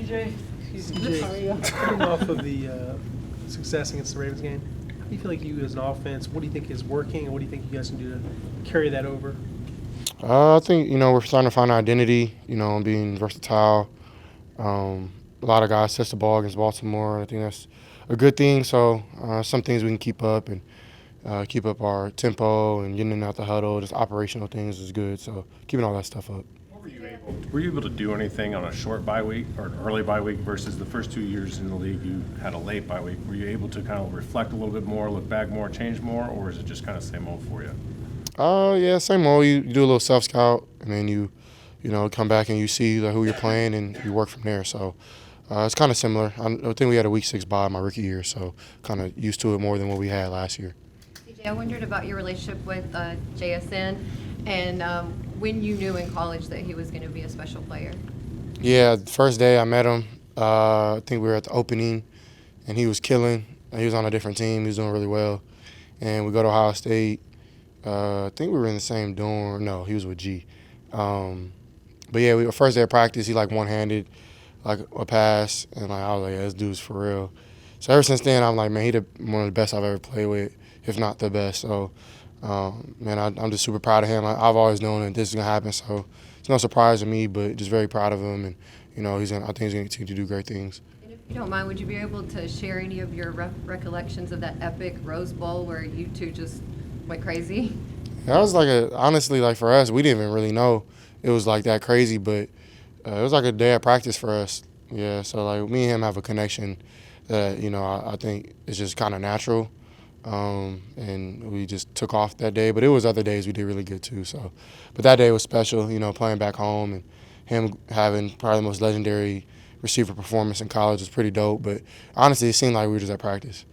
Coming off of the success against the Ravens game, how do you feel like you as an offense, what do you think is working, and what do you think you guys can do to carry that over? I think, we're starting to find our identity, being versatile. A lot of guys touch the ball against Baltimore. I think that's a good thing. So some things we can keep up and keep up our tempo and getting out the huddle, just operational things is good. So keeping all that stuff up. Were you able to do anything on a short bye week or an early bye week versus the first 2 years in the league you had a late bye week? Were you able to kind of reflect a little bit more, look back more, change more, or is it just kind of same old for you? Yeah, same old. You do a little self scout, and then you come back and you see who you're playing, and you work from there. So it's kind of similar. I think we had a week 6 bye my rookie year, so kind of used to it more than what we had last year. CJ, I wondered about your relationship with JSN and when you knew in college that he was going to be a special player. Yeah, the first day I met him, I think we were at the opening, and he was killing. He was on a different team. He was doing really well. And we go to Ohio State. I think we were in the same dorm. No, he was with G. But yeah, first day of practice, he one-handed a pass, and I was like, yeah, this dude's for real. So ever since then, I'm like, man, one of the best I've ever played with, if not the best. So, man, I'm just super proud of him. I've always known that this is gonna happen, so it's no surprise to me. But just very proud of him, and I think he's gonna continue to do great things. And if you don't mind, would you be able to share any of your recollections of that epic Rose Bowl where you two just went crazy? That was honestly, for us, we didn't even really know it was that crazy, but it was like a day of practice for us. Yeah, so me and him have a connection that I think is just kind of natural, and we just took off that day. But it was other days we did really good too. So, but that day was special. Playing back home and him having probably the most legendary receiver performance in college was pretty dope. But honestly, it seemed like we were just at practice.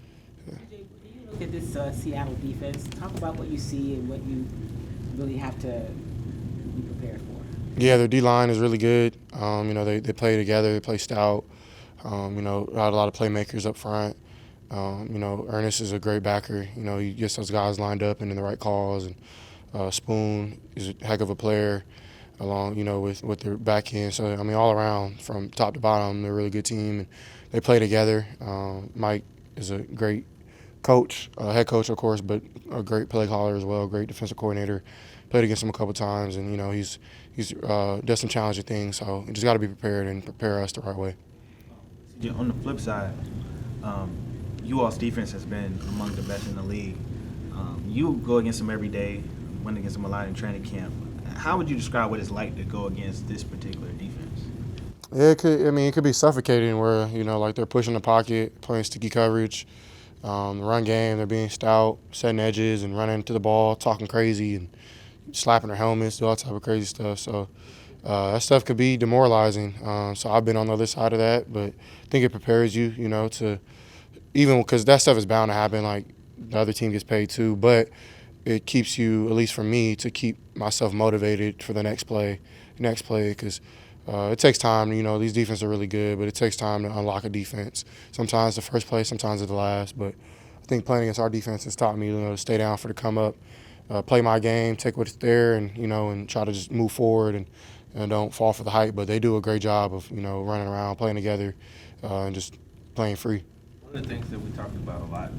When you look at this Seattle defense, talk about what you see and what you really have to be prepared for. Yeah, their D-line is really good. They play together. They play stout. Had a lot of playmakers up front. Ernest is a great backer. He gets those guys lined up and in the right calls. And Spoon is a heck of a player along, with their back end. So, all around from top to bottom, they're a really good team. And they play together. Mike is a great coach, head coach, of course, but a great play caller as well, great defensive coordinator. Played against him a couple times, and he's does some challenging things. So you just got to be prepared and prepare us the right way. On the flip side, you all's defense has been among the best in the league. You go against them every day, went against them a lot in training camp. How would you describe what it's like to go against this particular defense? Yeah, it could be suffocating where they're pushing the pocket, playing sticky coverage. The run game, they're being stout, setting edges and running to the ball, talking crazy and slapping their helmets, do all type of crazy stuff. So that stuff could be demoralizing. So I've been on the other side of that, but I think it prepares you, to even because that stuff is bound to happen. The other team gets paid too, but it keeps you, at least for me, to keep myself motivated for the next play, because it takes time. These defenses are really good, but it takes time to unlock a defense. Sometimes the first play, sometimes it's the last. But I think playing against our defense has taught me, to stay down for the come up, play my game, take what's there, and and try to just move forward and don't fall for the hype. But they do a great job of running around, playing together, and just playing free. One of the things that we talked about a lot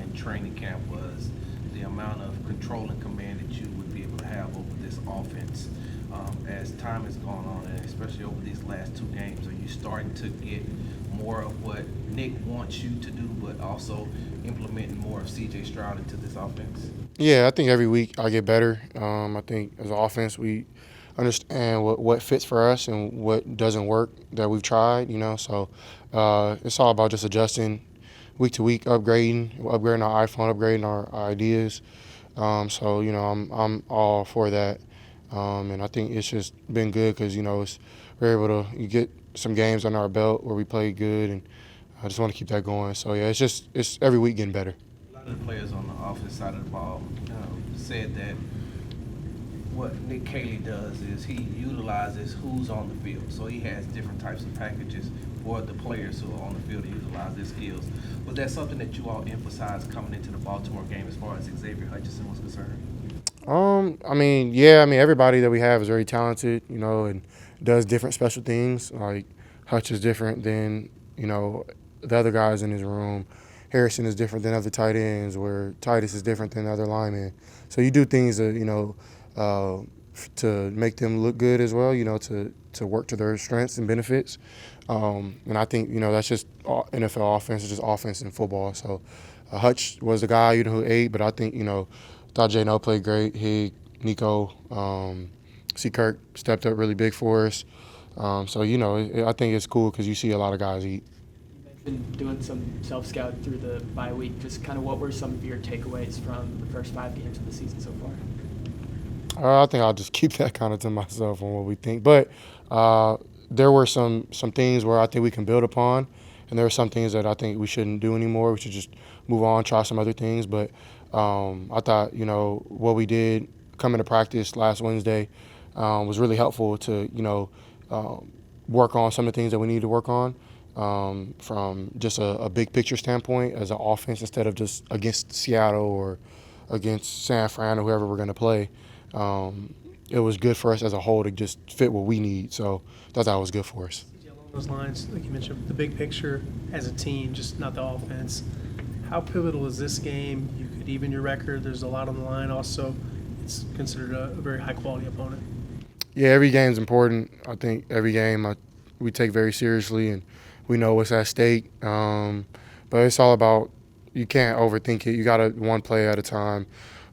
in training camp was the amount of control and command that you would be able to have over this offense. As time has gone on, and especially over these last 2 games, are you starting to get more of what Nick wants you to do, but also implementing more of C.J. Stroud into this offense? Yeah, I think every week I get better. I think as an offense we understand what fits for us and what doesn't work that we've tried. So it's all about just adjusting week to week, upgrading our iPhone, upgrading our ideas. So I'm all for that. And I think it's just been good because, we're able to get some games under our belt where we play good, and I just want to keep that going. So, yeah, it's every week getting better. A lot of the players on the offense side of the ball said that what Nick Caley does is he utilizes who's on the field. So he has different types of packages for the players who are on the field to utilize their skills. Was that something that you all emphasized coming into the Baltimore game as far as Xavier Hutchinson was concerned? Everybody that we have is very talented, and does different special things. Hutch is different than, the other guys in his room. Harrison is different than other tight ends, where Titus is different than other linemen. So you do things that, to make them look good as well, to work to their strengths and benefits. And I think, that's just NFL offense, it's just offense in football. So Hutch was the guy, who ate, but I think, thought J-No played great. He, Nico, C. Kirk stepped up really big for us. So, I think it's cool because you see a lot of guys eat. You mentioned doing some self-scout through the bye week. Just kind of what were some of your takeaways from the first 5 games of the season so far? I think I'll just keep that kind of to myself on what we think. But there were some things where I think we can build upon, and there are some things that I think we shouldn't do anymore. We should just move on, try some other things. But I thought, what we did coming to practice last Wednesday was really helpful to, work on some of the things that we need to work on from just a big picture standpoint as an offense instead of just against Seattle or against San Fran or whoever we're going to play. It was good for us as a whole to just fit what we need. So that was good for us. Along those lines, like you mentioned, the big picture as a team, just not the offense. How pivotal is this game? You could even your record. There's a lot on the line. Also, it's considered a very high-quality opponent. Yeah, every game's important. I think every game we take very seriously, and we know what's at stake. But it's all about you can't overthink it. You got to one play at a time,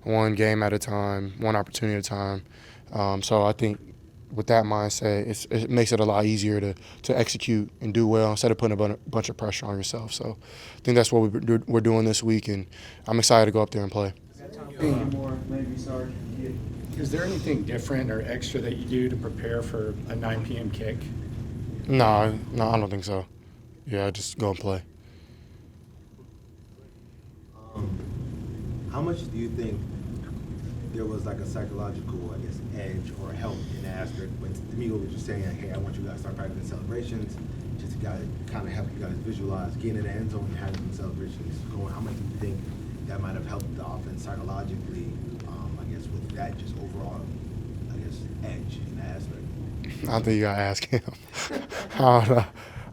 one game at a time, one opportunity at a time. So I think with that mindset, it makes it a lot easier to execute and do well instead of putting a bunch of pressure on yourself. So I think that's what we're doing this week, and I'm excited to go up there and play. Is there anything different or extra that you do to prepare for a 9 p.m. kick? No, I don't think so. Yeah, just go and play. How much do you think there was like a psychological, edge or help in the aspect when D'Amico was just saying, hey, I want you guys to start practicing celebrations, just to kind of help you guys visualize getting in the end zone and having the celebrations going? How much do you think that might have helped the offense psychologically, with that just overall, edge in that aspect? I think you gotta ask him. I don't know.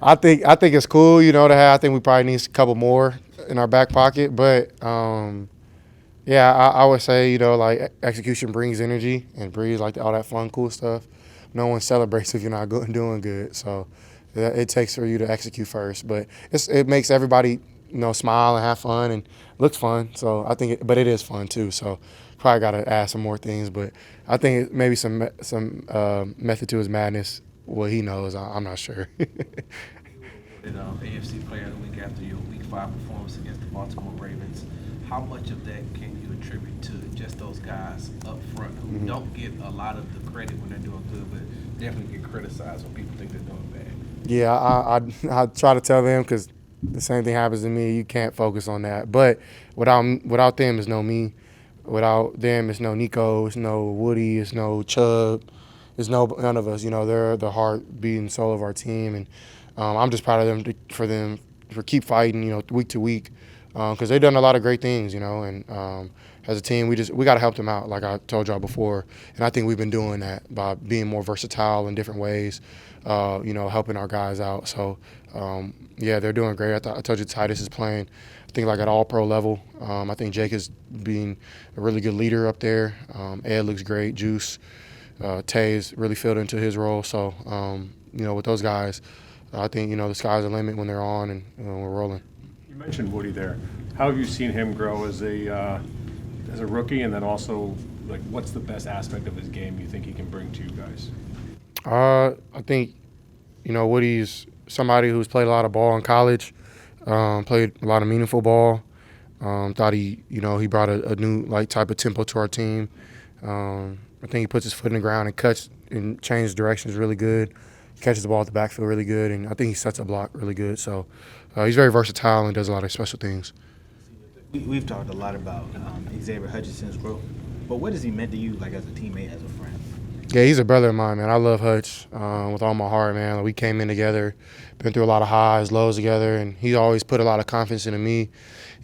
I think it's cool, to have. I think we probably need a couple more in our back pocket, but yeah, I would say execution brings energy and brings all that fun, cool stuff. No one celebrates if you're not doing good, so it takes for you to execute first. But it makes everybody smile and have fun and looks fun. So I think, but it is fun too. So probably got to add some more things, but I think maybe some method to his madness. What he knows, I'm not sure. AFC Player of the Week after your Week 5 performance against the Baltimore Ravens. How much of that can you attribute to just those guys up front who don't get a lot of the credit when they're doing good, but definitely get criticized when people think they're doing bad? Yeah, I try to tell them because the same thing happens to me. You can't focus on that. But without them, there's no me. Without them, it's no Nico, it's no Woody, it's no Chubb, it's none of us. They're the heart, beat, and soul of our team, and I'm just proud of them for keep fighting, week to week, because they've done a lot of great things, and as a team, we got to help them out, like I told y'all before, and I think we've been doing that by being more versatile in different ways, helping our guys out. So yeah, they're doing great. I told you Titus is playing, I think at all pro level. I think Jake is being a really good leader up there. Ed looks great. Juice, Tays really filled into his role. So with those guys, I think the sky's the limit when they're on and we're rolling. You mentioned Woody there. How have you seen him grow as a rookie, and then also what's the best aspect of his game you think he can bring to you guys? I think Woody's somebody who's played a lot of ball in college, played a lot of meaningful ball. Thought he brought a new type of tempo to our team. I think he puts his foot in the ground and cuts and changes directions really good. He catches the ball at the backfield really good, and I think he sets a block really good. So he's very versatile and does a lot of special things. We've talked a lot about Xavier Hutchinson's growth, but what has he meant to you, as a teammate, as a friend? Yeah, he's a brother of mine, man. I love Hutch with all my heart, man. We came in together, been through a lot of highs, lows together, and he always put a lot of confidence into me.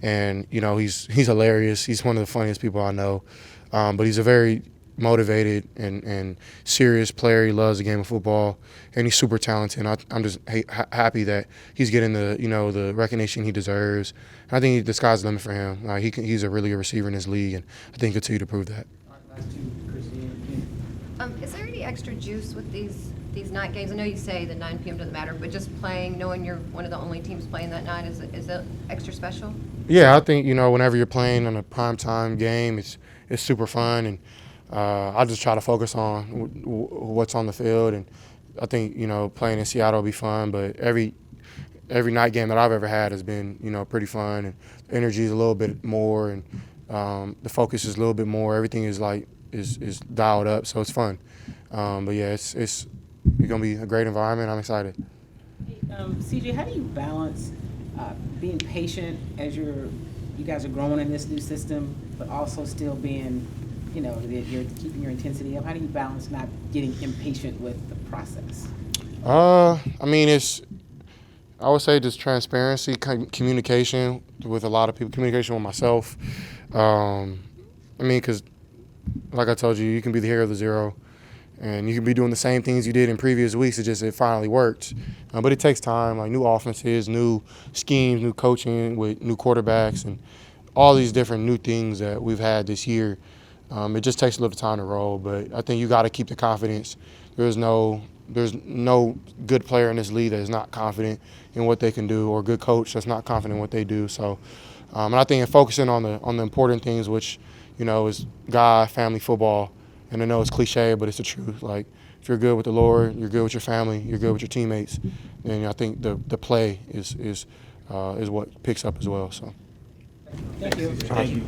And he's hilarious. He's one of the funniest people I know. But he's a very motivated and serious player. He loves the game of football, and he's super talented. I'm just happy that he's getting the recognition he deserves. I think the sky's the limit for him. He's a really good receiver in this league, and I think he'll continue to prove that. Last two, Christine. Is there any extra juice with these night games? I know you say the 9 p.m. doesn't matter, but just playing, knowing you're one of the only teams playing that night, is it extra special? Yeah, I think whenever you're playing on a primetime game, it's super fun, and I just try to focus on what's on the field. And I think playing in Seattle will be fun, but every night game that I've ever had has been pretty fun, and the energy is a little bit more, and the focus is a little bit more. Everything is is dialed up, so it's fun. But yeah, it's gonna be a great environment. I'm excited. CJ, how do you balance being patient as you guys are growing in this new system, but also still being, you're keeping your intensity up? How do you balance not getting impatient with the process? I mean, I would say just transparency, communication with a lot of people, communication with myself. I mean, because like I told you, you can be the hero of the zero, and you can be doing the same things you did in previous weeks. It finally worked. But it takes time, like new offenses, new schemes, new coaching with new quarterbacks, and all these different new things that we've had this year. It just takes a little time to roll, but I think you got to keep the confidence. There's no good player in this league that is not confident in what they can do, or good coach that's not confident in what they do. So, and I think in focusing on the important things, which is God, family, football. And I know it's cliche, but it's the truth. Like, if you're good with the Lord, you're good with your family, you're good with your teammates, then I think the play is what picks up as well. So. Thank you. Thank you.